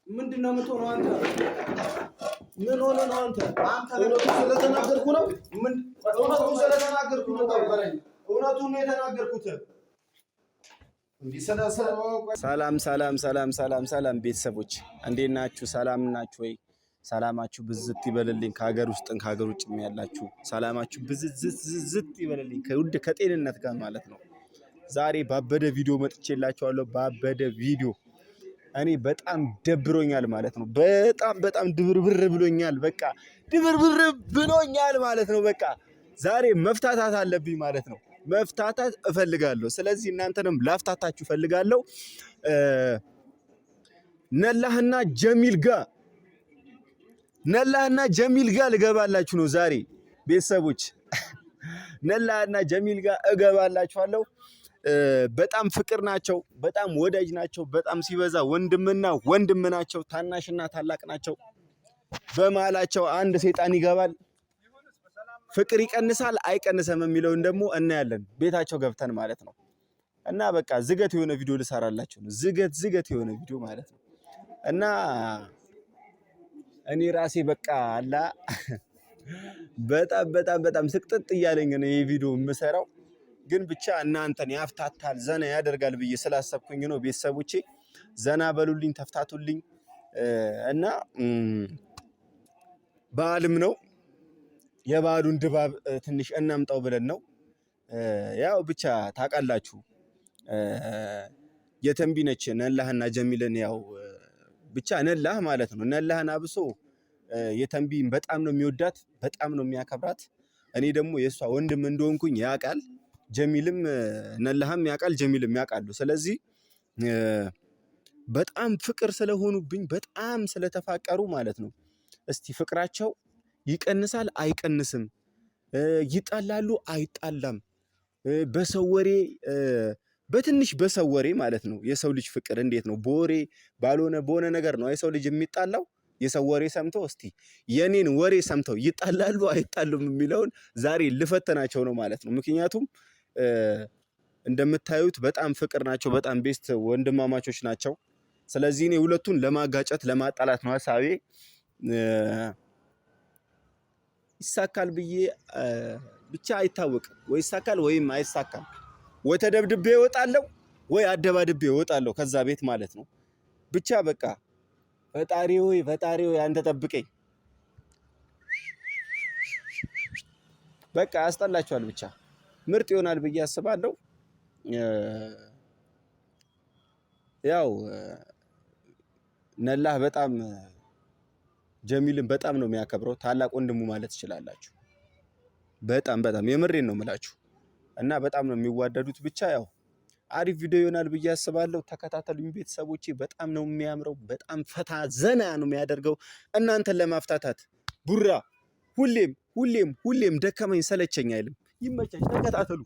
ምንድነው የምትሆነው አንተ? ምን ሆነ ነው አንተ? ስለተናገርኩ ነው። እውነቱን ስለተናገርኩ ነው። እውነቱን ነው የተናገርኩት። ሰላም ቤተሰቦች እንዴት ናችሁ? ሰላም ናችሁ ወይ? ሰላማችሁ ብዝት ይበልልኝ። ከሀገር ውስጥም ከሀገር ውጭም ያላችሁ ሰላማችሁ ብዝት ይበልልኝ ከጤንነት ጋር ማለት ነው። ዛሬ ባበደ ቪዲዮ መጥቼላችኋለሁ። ባበደ ቪዲዮ እኔ በጣም ደብሮኛል ማለት ነው። በጣም ድብርብር ብሎኛል። በቃ ድብርብር ብሎኛል ማለት ነው። በቃ ዛሬ መፍታታት አለብኝ ማለት ነው። መፍታታት እፈልጋለሁ። ስለዚህ እናንተንም ላፍታታችሁ እፈልጋለሁ። ነላህና ጀሚል ጋር ልገባላችሁ ነው ዛሬ ቤተሰቦች። ነላህና ጀሚል ጋር እገባላችኋለሁ። በጣም ፍቅር ናቸው። በጣም ወዳጅ ናቸው። በጣም ሲበዛ ወንድምና ወንድም ናቸው። ታናሽና ታላቅ ናቸው። በመሃላቸው አንድ ሰይጣን ይገባል። ፍቅር ይቀንሳል አይቀንሰም የሚለውን ደግሞ እናያለን ቤታቸው ገብተን ማለት ነው። እና በቃ ዝገት የሆነ ቪዲዮ ልሰራላችሁ ነው። ዝገት የሆነ ቪዲዮ ማለት ነው። እና እኔ ራሴ በቃ አላ በጣም ስቅጥጥ እያለኝ ነው ይሄ ቪዲዮ የምሰራው። ግን ብቻ እናንተን ያፍታታል ዘና ያደርጋል ብዬ ስላሰብኩኝ ነው። ቤተሰቦቼ ዘና በሉልኝ፣ ተፍታቱልኝ። እና በዓልም ነው የበዓሉን ድባብ ትንሽ እናምጣው ብለን ነው። ያው ብቻ ታውቃላችሁ የተንቢ ነች ነላህና ጀሚልን ያው ብቻ ነላህ ማለት ነው። ነላህን አብሶ የተንቢን በጣም ነው የሚወዳት፣ በጣም ነው የሚያከብራት። እኔ ደግሞ የሷ ወንድም እንደሆንኩኝ ያውቃል። ጀሚልም ነላህም ያውቃል፣ ጀሚልም ያውቃሉ። ስለዚህ በጣም ፍቅር ስለሆኑብኝ በጣም ስለተፋቀሩ ማለት ነው። እስቲ ፍቅራቸው ይቀንሳል አይቀንስም፣ ይጣላሉ አይጣላም፣ በሰው ወሬ በትንሽ በሰው ወሬ ማለት ነው። የሰው ልጅ ፍቅር እንዴት ነው? በወሬ በሆነ ነገር ነው የሰው ልጅ የሚጣላው። የሰው ወሬ ሰምተው እስቲ የኔን ወሬ ሰምተው ይጣላሉ አይጣሉም የሚለውን ዛሬ ልፈተናቸው ነው ማለት ነው። ምክንያቱም እንደምታዩት በጣም ፍቅር ናቸው። በጣም ቤስት ወንድማማቾች ናቸው። ስለዚህ እኔ ሁለቱን ለማጋጨት ለማጣላት ነው ሐሳቤ። ይሳካል ብዬ ብቻ አይታወቅም። ወይ ይሳካል ወይም አይሳካም። ወይ ተደብድቤ እወጣለሁ ወይ አደባድቤ እወጣለሁ ከዛ ቤት ማለት ነው። ብቻ በቃ ፈጣሪ ሆይ አንተ ጠብቀኝ። በቃ ያስጠላችኋል። ብቻ ምርጥ ይሆናል ብዬ አስባለሁ። ያው ነላህ በጣም ጀሚልን በጣም ነው የሚያከብረው። ታላቅ ወንድሙ ማለት ትችላላችሁ። በጣም የምሬን ነው የምላችሁ። እና በጣም ነው የሚዋደዱት። ብቻ ያው አሪፍ ቪዲዮ ይሆናል ብዬ አስባለሁ። ተከታተሉኝ ቤተሰቦቼ። በጣም ነው የሚያምረው። በጣም ፈታ ዘና ነው የሚያደርገው እናንተን ለማፍታታት። ቡራ ሁሌም ደከመኝ ሰለቸኝ አይልም። ይመቻች፣ ተከታተሉ።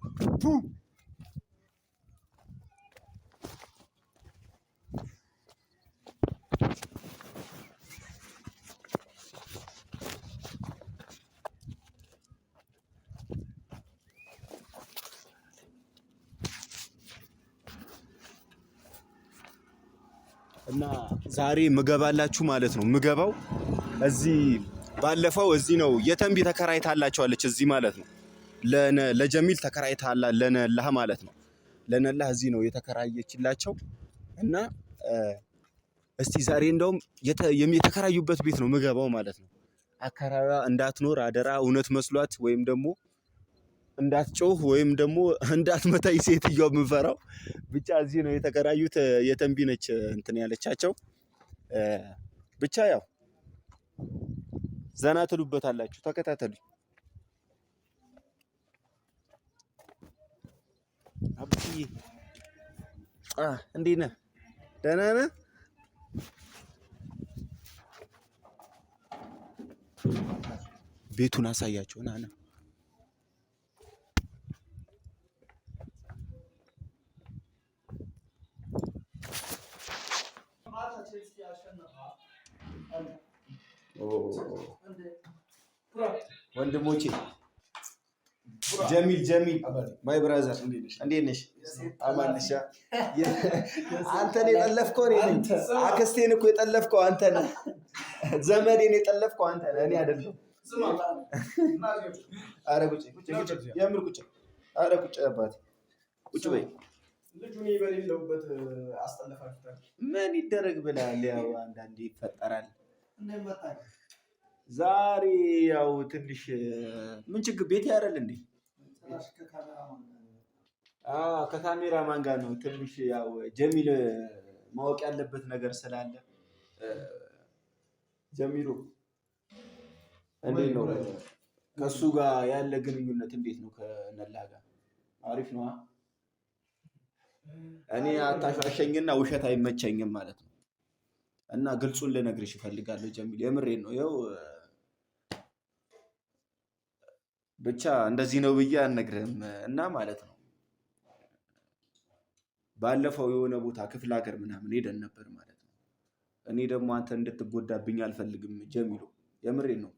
እና ዛሬ ምገባላችሁ ማለት ነው። ምገባው እዚህ ባለፈው እዚህ ነው የተንቢ ተከራይታላችኋለች እዚህ ማለት ነው። ለጀሚል ተከራይታላ ለነላህ ማለት ነው። ለነላህ እዚህ ነው የተከራየችላቸው። እና እስቲ ዛሬ እንደውም የተከራዩበት ቤት ነው ምገባው ማለት ነው። አከራዩዋ እንዳትኖር አደራ፣ እውነት መስሏት ወይም ደግሞ እንዳትጮህ ወይም ደግሞ እንዳትመታኝ ሴትዮዋ የምፈራው። ብቻ እዚህ ነው የተከራዩት። የተንቢ ነች እንትን ያለቻቸው። ብቻ ያው ዘና ትሉበታላችሁ። ተከታተሉኝ። አብዬ እንዴት ነህ? ደህና ነህ? ቤቱን አሳያቸው ና ና ወንድሞቼ ጀሚል ማይ ብራዘር እንዴት ነሽ? አማንሻ አንተን የጠለፍከው እኔ ነኝ። አክስቴን እኮ የጠለፍከው አንተ ነህ። ዘመዴን የጠለፍከው አንተ ነህ፣ እኔ አይደለሁም። ኧረ ቁጭ የምር ቁጭ። ኧረ ቁጭ አባቴ ቁጭ በይ። ልጁን በሌለውበት አስጠለፋችሁታል። ምን ይደረግ ብላል። ያው አንዳንዴ ይፈጠራል። ዛሬ ያው ትንሽ ምን ችግር ቤት ያረል እንዴ? ከካሜራማን ጋር ነው ትንሽ ያው ጀሚል ማወቅ ያለበት ነገር ስላለ። ጀሚሉ እንዴት ነው ከሱ ጋር ያለ ግንኙነት እንዴት ነው? ከነላ ጋር አሪፍ ነው? እኔ አታሻሸኝና ውሸት አይመቸኝም ማለት ነው። እና ግልጹን ልነግርሽ እፈልጋለሁ ጀሚል፣ የምሬን ነው። ይኸው ብቻ እንደዚህ ነው ብዬ አልነግርህም እና ማለት ነው። ባለፈው የሆነ ቦታ ክፍለ ሀገር ምናምን ሄደን ነበር ማለት ነው። እኔ ደግሞ አንተ እንድትጎዳብኝ አልፈልግም ጀሚሉ፣ የምሬን ነው።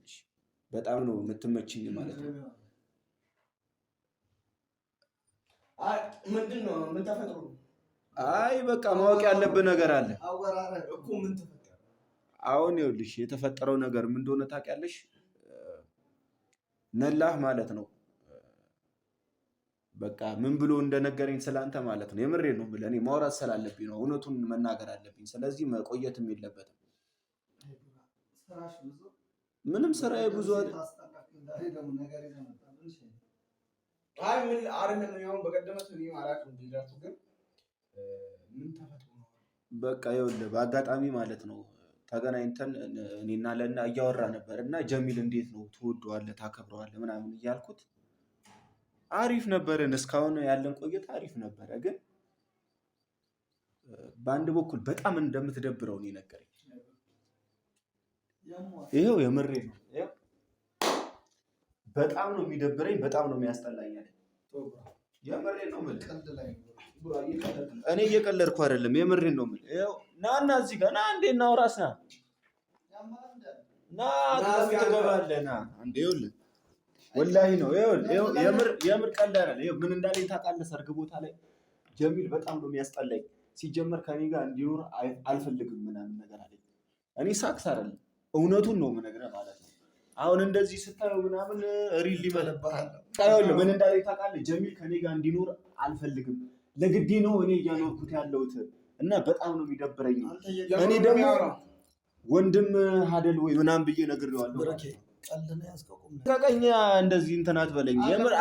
በጣም ነው የምትመችኝ ማለት ነው። አይ ምንድን ነው? ምን ተፈጥሮ? አይ በቃ ማወቅ ያለብህ ነገር አለ እኮ። ምን ተፈጠረ? አሁን ይኸውልሽ የተፈጠረው ነገር ምን እንደሆነ ታውቂያለሽ? ነላህ ማለት ነው በቃ ምን ብሎ እንደነገረኝ ስላንተ ማለት ነው። የምሬን ነው ብለህ እኔ ማውራት ስላለብኝ ነው፣ እውነቱን መናገር አለብኝ። ስለዚህ መቆየትም የለበትም። ምንም ስራዬ ብዙ አይደል። አይ ምን አይደለም ነው ያው በቀደመት ነው ማለት ነው ዲዳቱ ግን ምን ተፈጥሮ ነው? በቃ ይኸውልህ በአጋጣሚ ማለት ነው ተገናኝተን እኔና ለና እያወራ ነበር እና ጀሚል እንዴት ነው ትወደዋለህ፣ ታከብረዋለህ ምናምን እያልኩት አሪፍ ነበርን። እስካሁን ያለን ቆይታ አሪፍ ነበረ። ግን በአንድ በኩል በጣም እንደምትደብረው ነው የነገረኝ። ይሄው የምሬ ነው። በጣም ነው የሚደብረኝ፣ በጣም ነው የሚያስጠላኝ። የምሬ ነው የምልህ። እኔ እየቀለድኩ አይደለም፣ የምሬ ነው የምልህ። ይኸው ናና እዚህ ጋር ና እንዴ እናውራስ ና ትገባለህ ና እንዴ። ይኸውልህ ወላሂ ነው የምር ቀልድ አይደለም። ይኸው ምን እንዳለኝ ታውቃለህ? ሰርግ ቦታ ላይ ጀሚል በጣም ነው የሚያስጠላኝ። ሲጀመር ከኔ ጋር እንዲኖር አልፈልግም ምናምን ነገር አለኝ። እኔ ሳክስ አይደለም እውነቱን ነው የምነግርህ ማለት ነው። አሁን እንደዚህ ስታየው ምናምን ሪል ሊመለባል። ይኸውልህ ምን እንዳለኝ ታውቃለህ? ጀሚል ከኔ ጋር እንዲኖር አልፈልግም፣ ለግዴ ነው እኔ እያኖርኩት ያለሁት እና በጣም ነው የሚደብረኝ። እኔ ደግሞ ወንድም ሀደል ወይ ምናምን ብዬ ነግሬዋለሁ። ቀቀኛ እንደዚህ እንትን አትበለኝ። የምር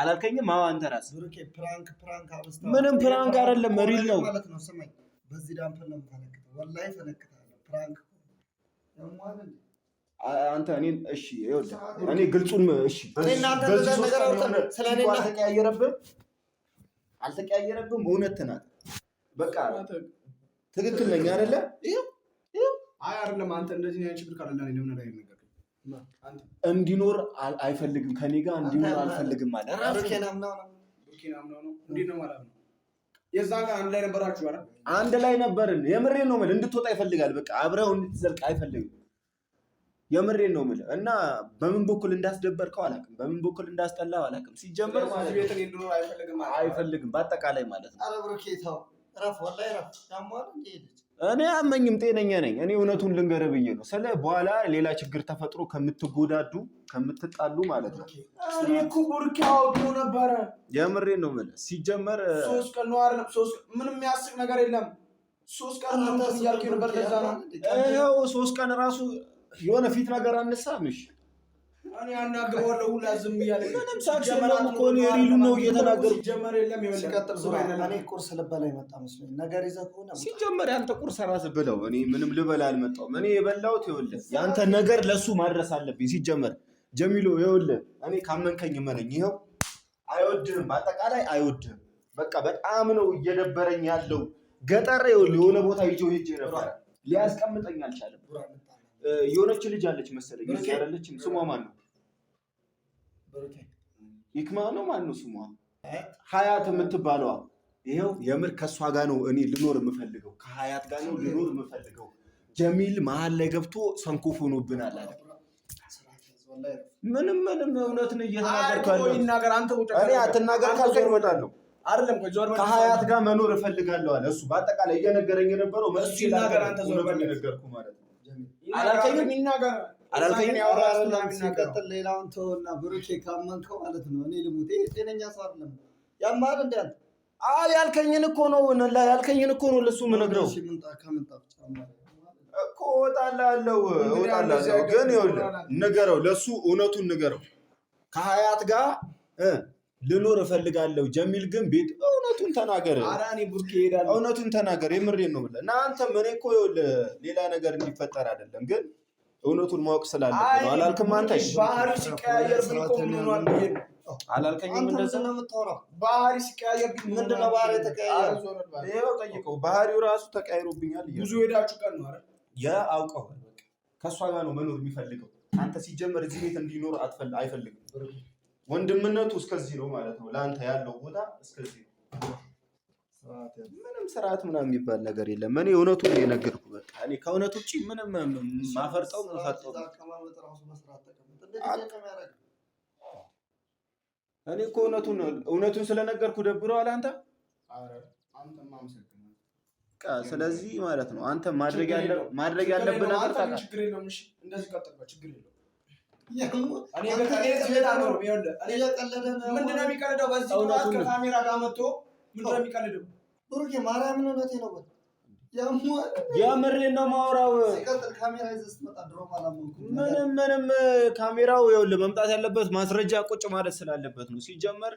አላልከኝም። አዎ አንተ ራስህ ምንም ፕራንክ አይደለም፣ ሪል ነው። በዚህ ዳምፕል ነው የምፈነክተው፣ ወላሂ ፈነክታለሁ። ፕራንክ አንተ እኔን እሺ፣ ይኸውልህ እኔ ግልጹን እሺ፣ በዚህ ነገር ስለኔ አልተቀያየረብም። እውነት ናት። በቃ ትክክል ነኝ አይደለ? አይ አይደለም። አንተ እንደዚህ ነው ችግር ካለ ለኔ ለምን ነገር እንዲኖር አይፈልግም፣ ከኔ ጋር እንዲኖር አልፈልግም ማለት ነው። ሩኬናም ነው እንዴት ነው ማለት ነው? የዛን ጋር አንድ ላይ ነበራችሁ አይደል? አንድ ላይ ነበርን። የምሬን ነው የምልህ። እንድትወጣ ይፈልጋል። በቃ አብረው እንድትዘልቅ አይፈልግም። የምሬን ነው የምልህ። እና በምን በኩል እንዳስደበርከው አላውቅም፣ በምን በኩል እንዳስጠላው አላውቅም። ሲጀመር ማለት ቤት እንዲኖር አይፈልግም በአጠቃላይ ማለት ነው። አረ ብሩኬታው ረፍ ወላሂ ረፍ ያሟል እንዴ? እኔ አመኝም ጤነኛ ነኝ። እኔ እውነቱን ልንገርህ ብዬ ነው። ስለ በኋላ ሌላ ችግር ተፈጥሮ ከምትጎዳዱ ከምትጣሉ ማለት ነው። እኔ እኮ ቡርኪያው ነው ነበረ። የምሬን ነው የምልህ። ሲጀመር 3 ቀን ነው አይደል? 3 ምንም የሚያስቅ ነገር የለም። 3 ቀን ነው እያልኩ ነበር። ለዛ ነው ይኸው 3 ቀን ራሱ የሆነ ፊት ነገር አነሳምሽ። እኔ አናግረዋለሁ ሁላ ዝም እያለኝ ምንም ሳትጀምረው እኮ ነው ሪሉ ነው እየተናገርኩ። ሲጀመር የለም ሲቀጥል ዙሪያ እኔ ቁርስ ልበላ የመጣ መስሎኝ ነገር ይዘህ ከሆነ ሲጀመር ያንተ ቁርስ ራስህ ብለው። እኔ ምንም ልበላ አልመጣሁም። እኔ የበላሁት ይኸውልህ ያንተ ነገር ለሱ ማድረስ አለብኝ። ሲጀመር ጀሚሎ ይኸውልህ እኔ ካመንከኝ እመነኝ። ይኸው አይወድህም፣ በአጠቃላይ አይወድህም። በቃ በጣም ነው እየደበረኝ ያለው። ገጠር ይኸውልህ የሆነ ቦታ ይዤው ሄጄ ነበር፣ ሊያስቀምጠኝ አልቻለም። የሆነች ልጅ አለች መሰለኝ፣ እዚህ አይደለችም? ስሟ ማን ነው? ይክማ ነው ማን ነው ስሟ? ሀያት የምትባለዋ። ይኸው የምር ከእሷ ጋር ነው እኔ ልኖር የምፈልገው፣ ከሀያት ጋር ነው ልኖር የምፈልገው። ጀሚል መሀል ላይ ገብቶ ሰንኮፍ ሆኖብናል አለ። ምንም እውነት ነው እየተናገርኩ ያለው። ይናገር አንተ ውጣ። እኔ አትናገር ካልኩ እወጣለሁ። አይደለም ከጆር ከሀያት ጋር መኖር እፈልጋለሁ አለ እሱ። በአጠቃላይ እየነገረኝ የነበረው እሱ ይናገር አንተ ዞር በል ነገርኩ ማለት ነው። አላልከኝም? ይናገር አላልከኝም? ሲቀጥል ሌላውን ተወና ብሩኬ ካመንከው ማለት ነው እኔ ልሙት። ይሄ ጤነኛ ሰው አይደለም። ያማል እንዴ አንተ? ያልከኝን እኮ ነው ያልከኝን እኮ ነው ለሱ የምነግረው እኮ። እወጣለሁ ግን ይኸውልህ ንገረው፣ ለሱ እውነቱን ንገረው። ከሀያት ጋር ልኖር እፈልጋለሁ ጀሚል ግን ቤት እውነቱን ተናገር። አራኒ ቡርኬ ይሄዳል። እውነቱን ተናገር። የምሬን ነው ብለህ እና አንተም እኔ እኮ ይኸውልህ ሌላ ነገር እንዲፈጠር አይደለም ግን እውነቱን ማወቅ ስላለብህ ነው። አላልክም አንተ? ባህሪ ሲቀያየር ብልቆ ምን አላልከኝም? እንደዛ ነው የምታወራው። ባህሪ ሲቀያየር ምንድን ነው ባህሪ ተቀያየር? ይኸው ጠይቀው። ባህሪው ራሱ ተቀያይሮብኛል። ብዙ ሄዳችሁ ቀን ነው አይደል? አውቀው በቃ ከእሷ ጋር ነው መኖር የሚፈልገው። አንተ ሲጀመር እዚህ ቤት እንዲኖር አይፈልግም። ወንድምነቱ እስከዚህ ነው ማለት ነው። ለአንተ ያለው ቦታ እስከዚህ ነው። ምንም ስርዓት ምናምን የሚባል ነገር የለም። እኔ እውነቱን ነው የነገርኩህ። በቃ እኔ ከእውነት ውጭ ምንም ማፈርጠው እኔ እኮ እውነቱን ስለነገርኩህ ደብረዋል አንተ። ስለዚህ ማለት ነው አንተ ማድረግ ያለብህ ነገር ታውቃለህ። ችግር የለውም። እሺ እንደዚህ ቀጥልበት፣ ችግር የለውም። ምንድን ነው የሚቀልደው? በዚህ ሰዓት ከካሜራ ጋር መጥቶ ምንድን ነው የሚቀልደው? ብሩኬ ማርያምን እውነቴ ነው። የምሬን ነው የማወራው። ምንም ካሜራው ይኸውልህ መምጣት ያለበት ማስረጃ ቁጭ ማለት ስላለበት ነው። ሲጀመር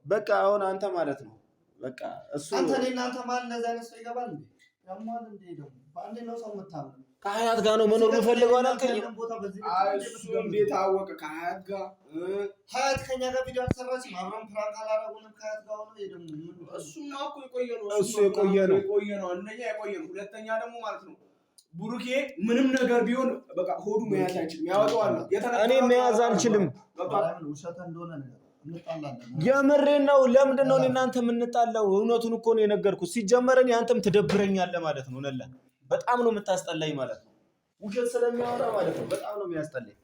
በቃ አሁን አንተ ማለት ነው በቃ እሱ አንተ እናንተ ማለት እንደዛ አይነት ሰው ይገባል እንዴ? ያሟል እንዴ? ደግሞ በአንዴ ነው ሰው የምታምነው። ከሀያት ጋር ነው መኖር የምፈልገው አላልከኝም? እሱ እንዴት አወቀ? ከሀያት ጋር ሀያት ከኛ ጋር ቪዲዮ አልሰራችም። አብረን ፕራንክ አላረጉንም ከሀያት ጋር ሆኖ ደግሞ እሱማ እኮ የቆየ ነው። አንደኛ የቆየ ነው። ሁለተኛ ደግሞ ማለት ነው ብሩኬ ምንም ነገር ቢሆን በቃ ሆዱ መያዝ አይችልም። ያወጣዋል። እኔ መያዝ አልችልም። ውሸት እንደሆነ ነገር የምሬን ነው። ለምንድን ነው እናንተ የምንጣለው? እውነቱን እኮ ነው የነገርኩት። ሲጀመር እኔ አንተም ትደብረኛለህ ማለት ነው። ነላ በጣም ነው የምታስጠላኝ ማለት ነው። ውሸት ስለሚያወራ ማለት ነው በጣም ነው የሚያስጠላኝ።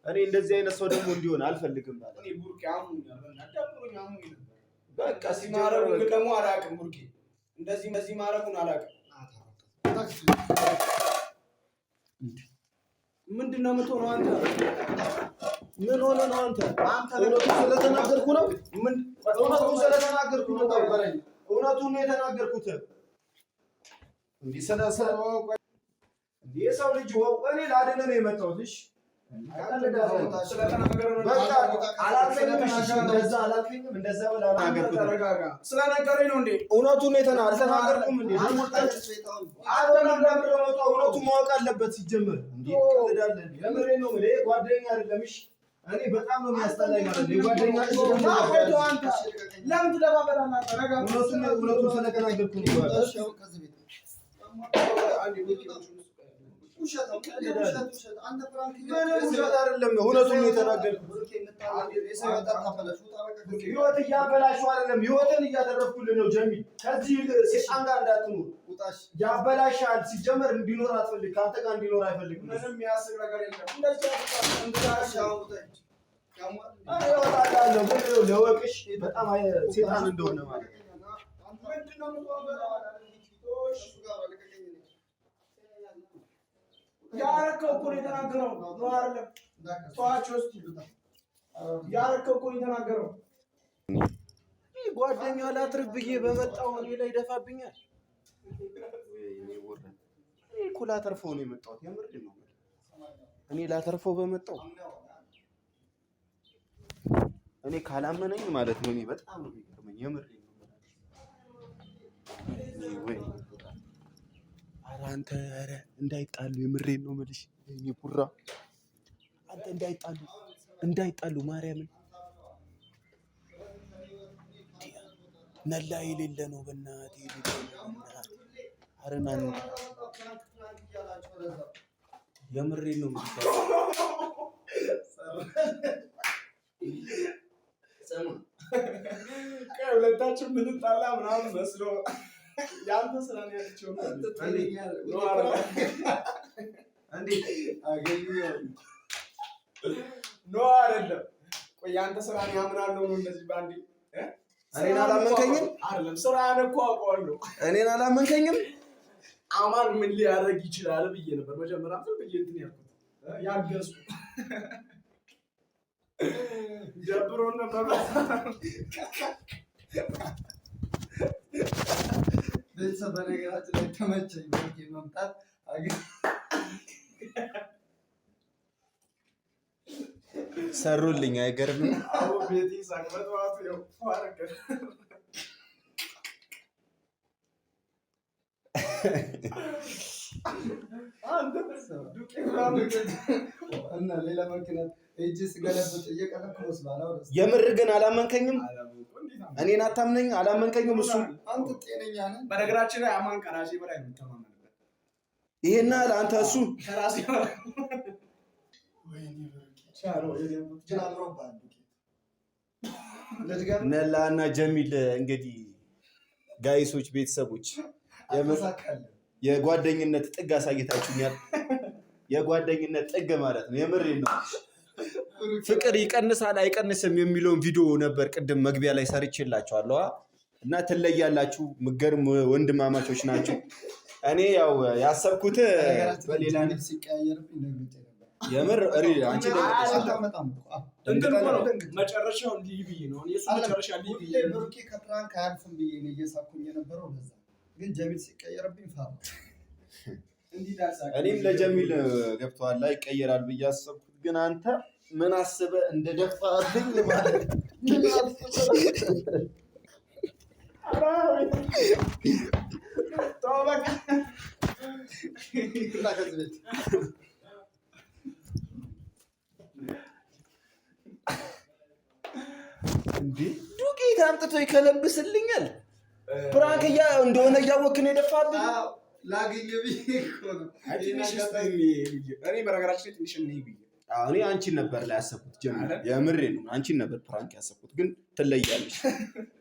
እኔ እንደዚህ አይነት ሰው ደግሞ እንዲሆን አልፈልግም ማለት ነው። እኔ ቡርኬ በቃ ሲማረው ደግሞ አላውቅም። ቡርኬ እንደዚህ ማረጉን አላውቅም። ምንድን ነው የምትሆነው አንተ? ምን ሆነ ነው አንተ? እውነቱን ስለተናገርኩ ነው። እውነቱን ስለተናገርኩ ነው። እውነቱን ነው የተናገርኩት። እንዲህ የሰው ልጅ እኔ ላድን ነው የመጣሁት። እሺ ስለነገረኝ ነው እንዴ? እውነቱን ነው አልተናገርኩም እንዴ? እውነቱን ማወቅ አለበት ሲጀምር። የምሬን ነው የምልህ። ጓደኛ አይደለም። እሺ እኔ በጣም ነው የሚያስጠላኝ ማለት ነው። ጓደኛ ለምን ትደባበራለህ? እውነቱን ስለተናገርኩ ነው። ውሸት አይደለም። እውነቱን ነው የተናገርኩት። ህይወት እያበላሹ አይደለም፣ ህይወትን እያተረፍኩልህ ነው ጀሚል። ከዚህ ሴጣን ጋር እንዳትኖር ያበላሻል። ሲጀመር እንዲኖር አትፈልግ፣ ከአንተ ጋር እንዲኖር አይፈልግም። ምንም የሚያስብ ነገር የለም። ለወቅሽ በጣም ሴጣን እንደሆነ ማለት ነው። ያረከው እኮ ነው የተናገረው ነው አይደለም? ተዋቸው እስኪ። ያረከው እኮ ነው የተናገረው። ጓደኛ ላትርፍ ብዬ በመጣው እኔ ላይ ይደፋብኛል። እኔ እኮ ላተርፈው ነው የመጣሁት። የምሬን ነው። እኔ ላተርፈው በመጣው እኔ ካላመነኝ ማለት ነው። እኔ በጣም ነው የሚገርመኝ። የምሬን ነው። ወይ ኧረ አንተ ኧረ እንዳይጣሉ የምሬን ነው የምልሽ። እኔ ቡራ አንተ እንዳይጣሉ ማርያምን ነላ የሌለ ነው በእናትህ የሌለ ነው። አረና ነው የምሬን ነው የምልሽ። ሁለታችን ምንጣላ ምናምን መስሎ ያንተ ስራ ነው ያለችው ነው ኖ አይደለም። ቆይ አንተ ስራ ነው ያምናለው ነው እንደዚህ ባንዴ እኔን አላመንከኝም? አይደለም ስራህን እኮ አውቀዋለሁ። እኔን አላመንከኝም? አማን ምን ሊያደርግ ይችላል ብዬ ነበር መጀመሪያ ዝም ብዬ እንትን ያልኩት ያገዝኩ ደብሮን ነበር። ቤተሰብ በነገራችን ላይ ተመቸኝ ብሩኬ መምጣት ሰሩልኝ። አይገርምም? አዎ ቤቲ ሳይመጣው ያው ፋረከ እና ሌላ መኪና እጅ ስገለብጥ እየቀለድኩ መስሎሃል። የምር ግን አላመንከኝም? እኔን አታምነኝ? አላመንከኝም? እሱ አንተ ጤነኛ ነህ? በነገራችን ላይ አማን ከራሴ በላይ ነው የምተማመንበት። ይሄና ለአንተ እሱ ከራሴ በላይ ነላና ጀሚል እንግዲህ ጋይሶች ቤተሰቦች የጓደኝነት ጥግ አሳይታችሁኛል። የጓደኝነት ጥግ ማለት ነው። የምሬን ነው። ፍቅር ይቀንሳል አይቀንስም የሚለውን ቪዲዮ ነበር ቅድም መግቢያ ላይ ሰርቼላችኋለሁ እና ትለያላችሁ። ምገርም ወንድማማቾች ናቸው። እኔ ያው ያሰብኩት በሌላ የምር አንቺ መጨረሻው እንዲህ ብዬ ነው እሱ መጨረሻ እንዲህ ብዬ ብሩኬ ከፕራንክ አያልፍም ብዬ ነው እየሳኩኝ የነበረው። ለዛ ግን ጀሚል ሲቀየርብኝ ፈራ። እኔም ለጀሚል ገብቷል ላይ ይቀየራል ብዬ አሰብኩት። ግን አንተ ምን አስበህ እንደደፋብኝ ማለት እንዴ ዱቄት አምጥቶ ይከለብስልኛል። ፕራንክ እንደሆነ እያወቅህ ነው የደፋብኝ። ላግኝ ብዬ እኮ ነው። እኔ በነገራችን ትንሽ ነኝ ብዬ እኔ አንቺን ነበር ላይ ያሰብኩት። ጀምር የምሬ ነው። አንቺን ነበር ፕራንክ ያሰብኩት። ግን ትለያለሽ።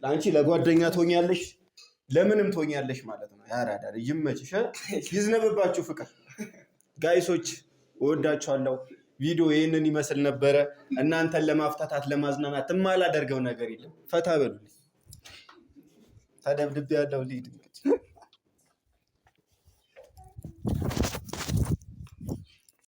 ለአንቺ ለጓደኛ ትሆኛለሽ፣ ለምንም ትሆኛለሽ ማለት ነው። ያራዳር ይመችሽ፣ ይዝነብባችሁ ፍቅር። ጋይሶች እወዳችኋለሁ። ቪዲዮ ይህንን ይመስል ነበረ። እናንተን ለማፍታታት ለማዝናናት የማላደርገው ነገር የለም። ፈታ በሉልኝ። ተደብድቤ ያለው ልሂድ እንግዲህ